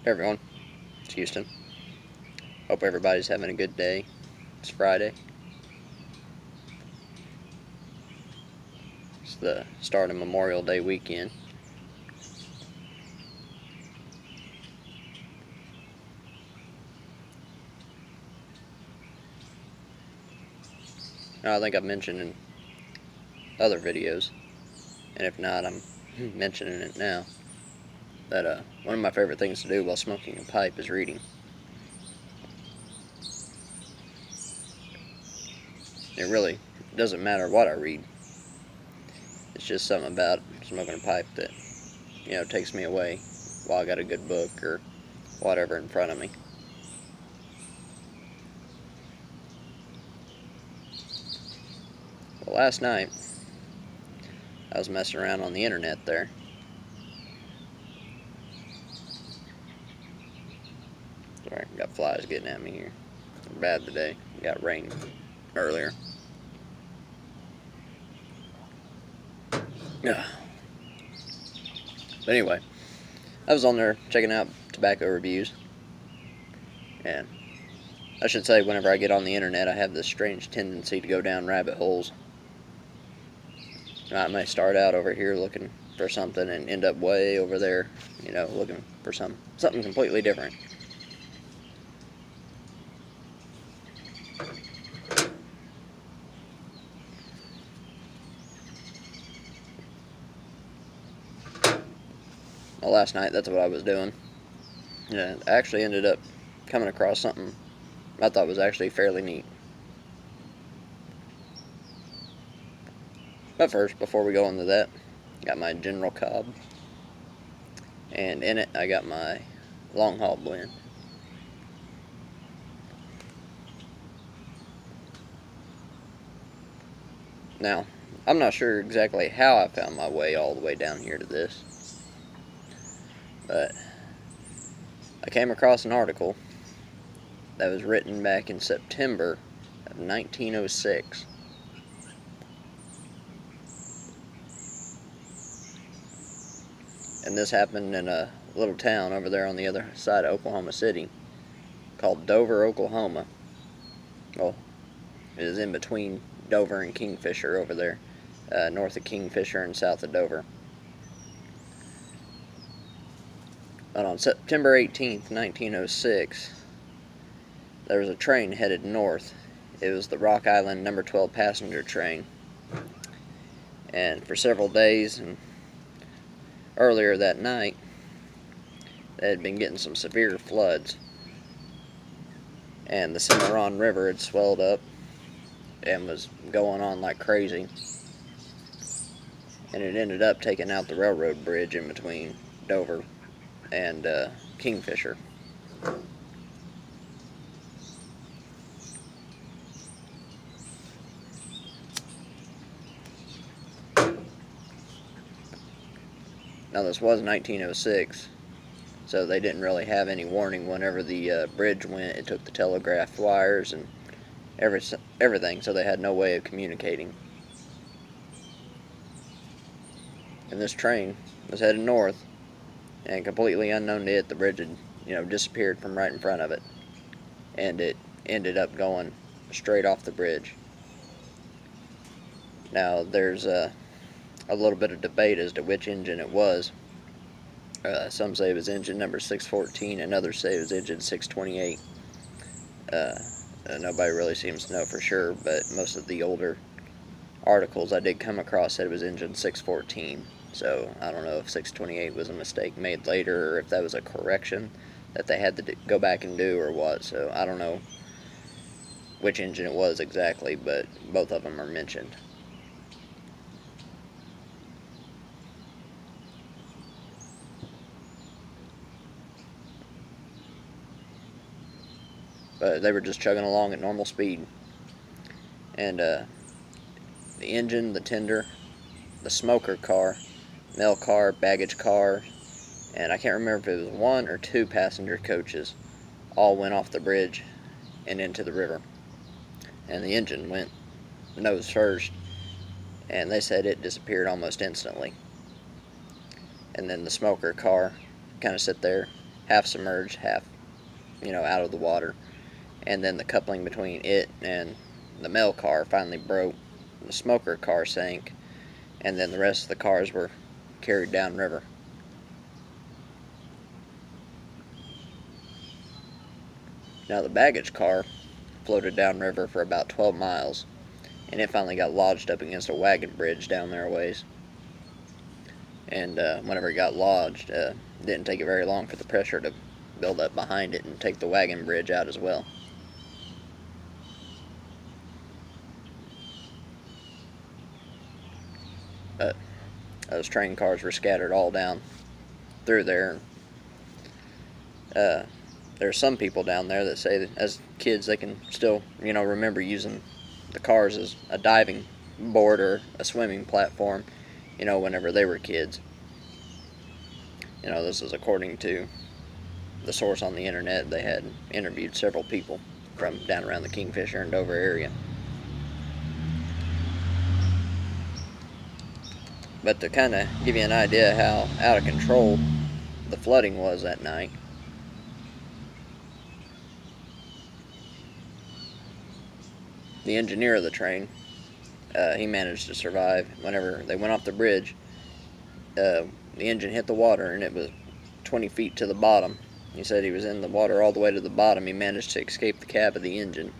Hey everyone, it's Houston. Hope everybody's having a good day. It's Friday. It's the start of Memorial Day weekend. Now, I think I've mentioned in other videos, and if not, I'm mentioning it now, that one of my favorite things to do while smoking a pipe is reading. It really doesn't matter what I read. It's just something about smoking a pipe that, takes me away while I got a good book or whatever in front of me. Well, last night, I was messing around on the internet there. Sorry, got flies getting at me here. They're bad today. Got rain earlier. But anyway, I was on there checking out tobacco reviews. And I should say, whenever I get on the internet, I have this strange tendency to go down rabbit holes. I may start out over here looking for something and end up way over there, looking for something completely different. Well, last night, that's what I was doing. And I actually ended up coming across something I thought was actually fairly neat. But first, before we go into that, I got my General Cobb. And in it, I got my Long Haul blend. Now, I'm not sure exactly how I found my way all the way down here to this, but I came across an article that was written back in September of 1906. And this happened in a little town over there on the other side of Oklahoma City called Dover, Oklahoma. Well, it is in between Dover and Kingfisher over there, north of Kingfisher and south of Dover. But on September 18th, 1906, there was a train headed north. It was the Rock Island No. 12 passenger train. And for several days, and earlier that night, they had been getting some severe floods. And the Cimarron River had swelled up and was going on like crazy. And it ended up taking out the railroad bridge in between Dover and Kingfisher. Now, this was 1906, so they didn't really have any warning whenever the bridge went. It took the telegraph wires and everything, so they had no way of communicating. And this train was headed north, and completely unknown to it, the bridge had, disappeared from right in front of it. And it ended up going straight off the bridge. Now, there's a little bit of debate as to which engine it was. Some say it was engine number 614, and others say it was engine 628. Nobody really seems to know for sure, but most of the older articles I did come across said it was engine 614. So I don't know if 628 was a mistake made later, or if that was a correction that they had to go back and do, or what. So I don't know which engine it was exactly, but both of them are mentioned. But they were just chugging along at normal speed. And the engine, the tender, the smoker car, mail car, baggage car, and I can't remember if it was one or two passenger coaches, all went off the bridge and into the river. And the engine went nose first, and they said it disappeared almost instantly. And then the smoker car kind of sat there half submerged, half, out of the water. And then the coupling between it and the mail car finally broke. The smoker car sank, and then the rest of the cars were carried downriver. Now the baggage car floated downriver for about 12 miles, and it finally got lodged up against a wagon bridge down there a ways. And whenever it got lodged, it didn't take it very long for the pressure to build up behind it and take the wagon bridge out as well. But those train cars were scattered all down through there. There's some people down there that say that as kids they can still, remember using the cars as a diving board or a swimming platform, whenever they were kids. This is according to the source on the internet. They had interviewed several people from down around the Kingfisher and Dover area. But to kind of give you an idea how out of control the flooding was that night, the engineer of the train, he managed to survive. Whenever they went off the bridge, the engine hit the water and it was 20 feet to the bottom. He said he was in the water all the way to the bottom. He managed to escape the cab of the engine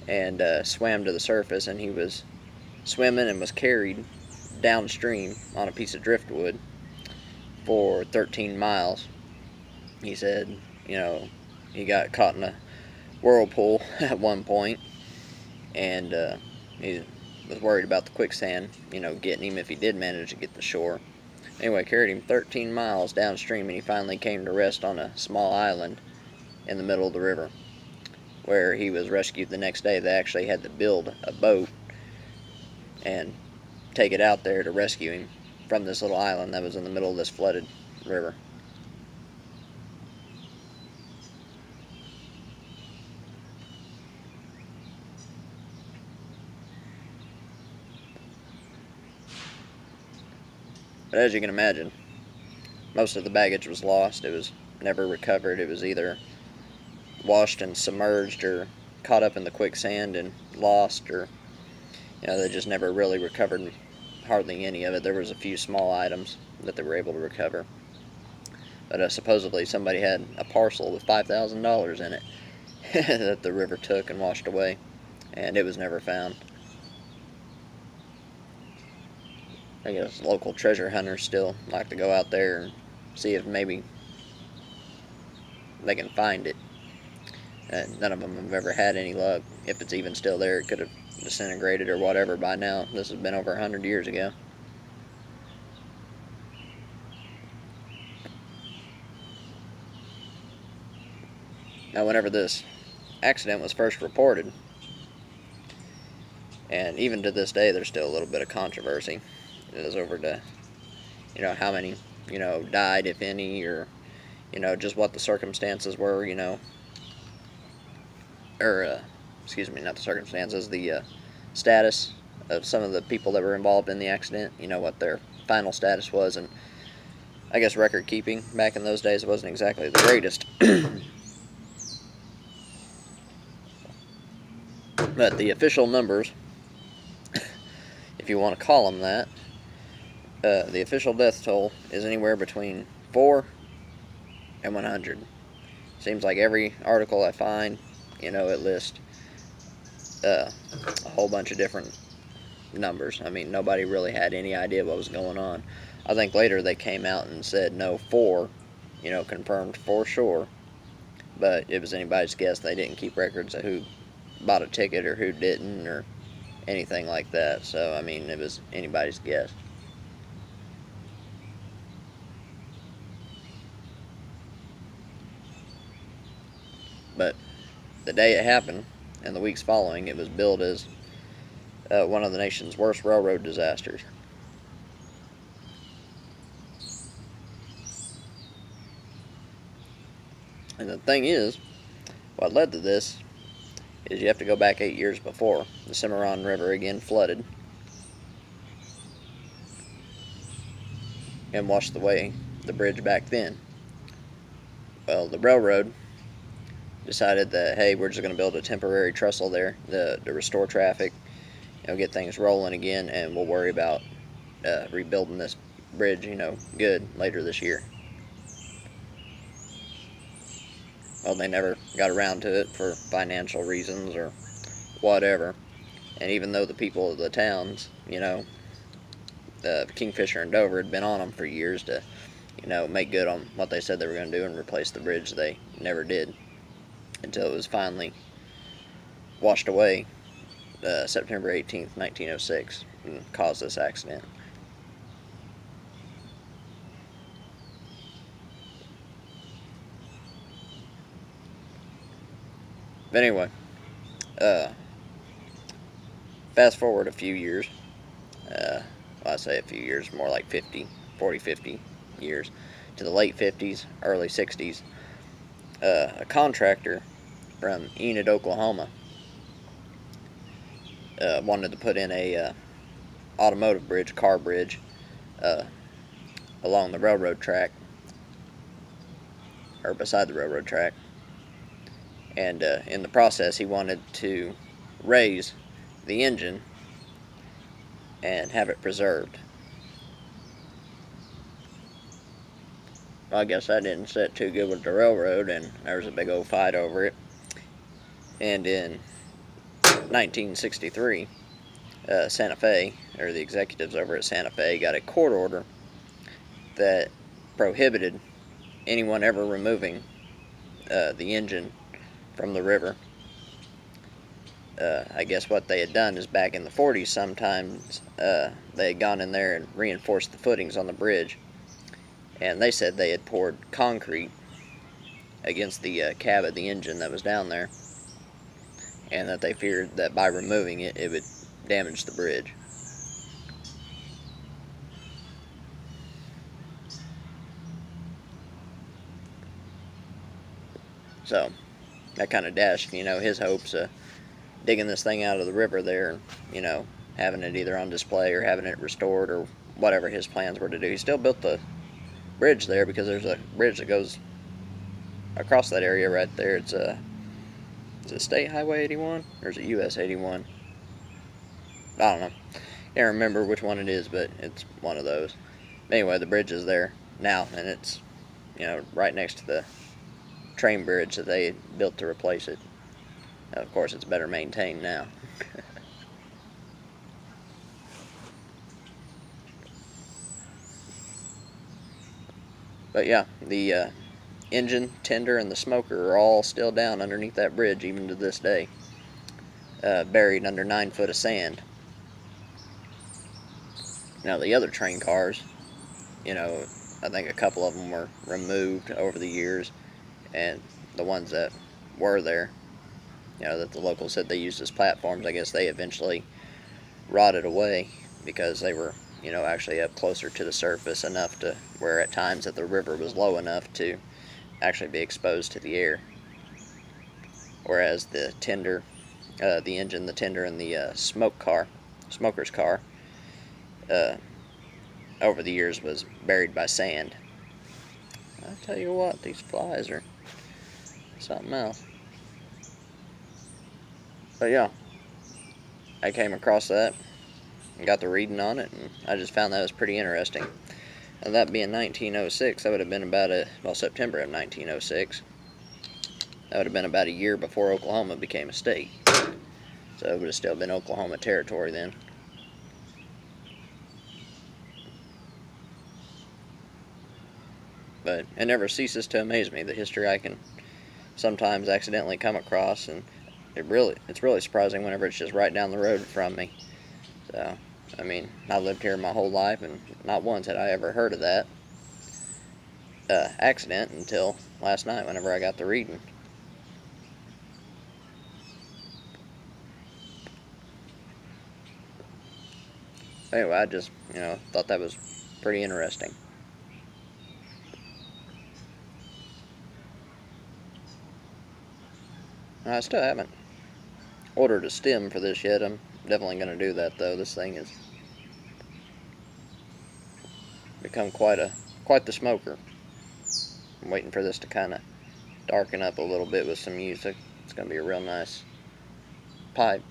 and swam to the surface, and he was swimming and was carried downstream on a piece of driftwood for 13 miles. He said, he got caught in a whirlpool at one point, and he was worried about the quicksand, getting him if he did manage to get to shore. Anyway, carried him 13 miles downstream, and he finally came to rest on a small island in the middle of the river, where he was rescued the next day. They actually had to build a boat and take it out there to rescue him from this little island that was in the middle of this flooded river. But as you can imagine, most of the baggage was lost. It was never recovered. It was either washed and submerged or caught up in the quicksand and lost, or they just never really recovered hardly any of it. There was a few small items that they were able to recover. But supposedly somebody had a parcel with $5,000 in it that the river took and washed away, and it was never found. I guess local treasure hunters still like to go out there and see if maybe they can find it. None of them have ever had any luck. If it's even still there, it could have disintegrated or whatever by now. This has been over 100 years ago. Now, whenever this accident was first reported, and even to this day there's still a little bit of controversy as over to how many died, if any, or just what the circumstances were, or excuse me, not the circumstances, the status of some of the people that were involved in the accident, what their final status was. And I guess record keeping back in those days wasn't exactly the greatest. But the official numbers, if you want to call them that, the official death toll is anywhere between 4 and 100. Seems like every article I find, it lists a whole bunch of different numbers. I mean, nobody really had any idea what was going on. I think later they came out and said, no, 4, confirmed for sure. But it was anybody's guess. They didn't keep records of who bought a ticket or who didn't or anything like that. So, I mean, it was anybody's guess. But the day it happened and the weeks following, it was billed as one of the nation's worst railroad disasters. And the thing is, what led to this is you have to go back 8 years before the Cimarron River again flooded and washed away the bridge back then. Well, the railroad decided that, hey, we're just going to build a temporary trestle there to restore traffic, get things rolling again, and we'll worry about rebuilding this bridge, good later this year. Well, they never got around to it for financial reasons or whatever. And even though the people of the towns, Kingfisher and Dover had been on them for years to, make good on what they said they were going to do and replace the bridge, they never did until it was finally washed away September 18th, 1906, and caused this accident. But anyway, fast forward a few years, well, I say a few years, more like 50 years, to the late 50s, early 60s, a contractor from Enid, Oklahoma, wanted to put in a automotive bridge, car bridge, along the railroad track, or beside the railroad track. And in the process, he wanted to raise the engine and have it preserved. Well, I guess that didn't sit too good with the railroad, and there was a big old fight over it. And in 1963, Santa Fe, or the executives over at Santa Fe, got a court order that prohibited anyone ever removing the engine from the river. I guess what they had done is back in the 40s sometimes they had gone in there and reinforced the footings on the bridge, and they said they had poured concrete against the cab of the engine that was down there, and that they feared that by removing it, it would damage the bridge. So that kind of dashed, his hopes of digging this thing out of the river there and, having it either on display or having it restored or whatever his plans were to do. He still built the bridge there because there's a bridge that goes across that area right there. It's a State Highway 81 or is it US 81? I don't know. Can't remember which one it is, but it's one of those. Anyway, the bridge is there now, and it's right next to the train bridge that they built to replace it. Now, of course, it's better maintained now. But yeah, the engine, tender, and the smoker are all still down underneath that bridge even to this day, buried under 9 foot of sand. Now the other train cars, I think a couple of them were removed over the years, and the ones that were there, that the locals said they used as platforms, I guess they eventually rotted away because they were, actually up closer to the surface enough to where at times that the river was low enough to actually be exposed to the air. Whereas the tender, the engine, the tender, and the smoker's car, over the years was buried by sand. I tell you what, these flies are something else. But yeah, I came across that and got the reading on it, and I just found that was pretty interesting. And that being 1906, that would have been about September of 1906. That would have been about a year before Oklahoma became a state. So it would have still been Oklahoma territory then. But it never ceases to amaze me, the history I can sometimes accidentally come across, and it's really surprising whenever it's just right down the road from me. So, I mean, I lived here my whole life, and not once had I ever heard of that accident until last night whenever I got the reading. Anyway, I just, thought that was pretty interesting. I still haven't ordered a stem for this yet. I'm definitely going to do that, though. This thing has become quite the smoker. I'm waiting for this to kind of darken up a little bit with some music. It's going to be a real nice pipe.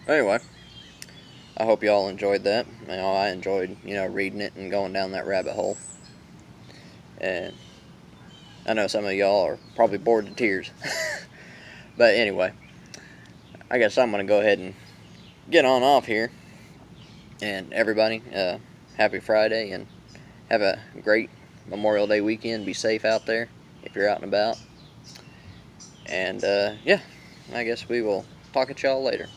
Anyway, I hope y'all enjoyed that. I enjoyed, reading it and going down that rabbit hole. And I know some of y'all are probably bored to tears. But anyway, I guess I'm going to go ahead and get on off here. And everybody, happy Friday, and have a great Memorial Day weekend. Be safe out there if you're out and about. And, yeah, I guess we will talk at y'all later.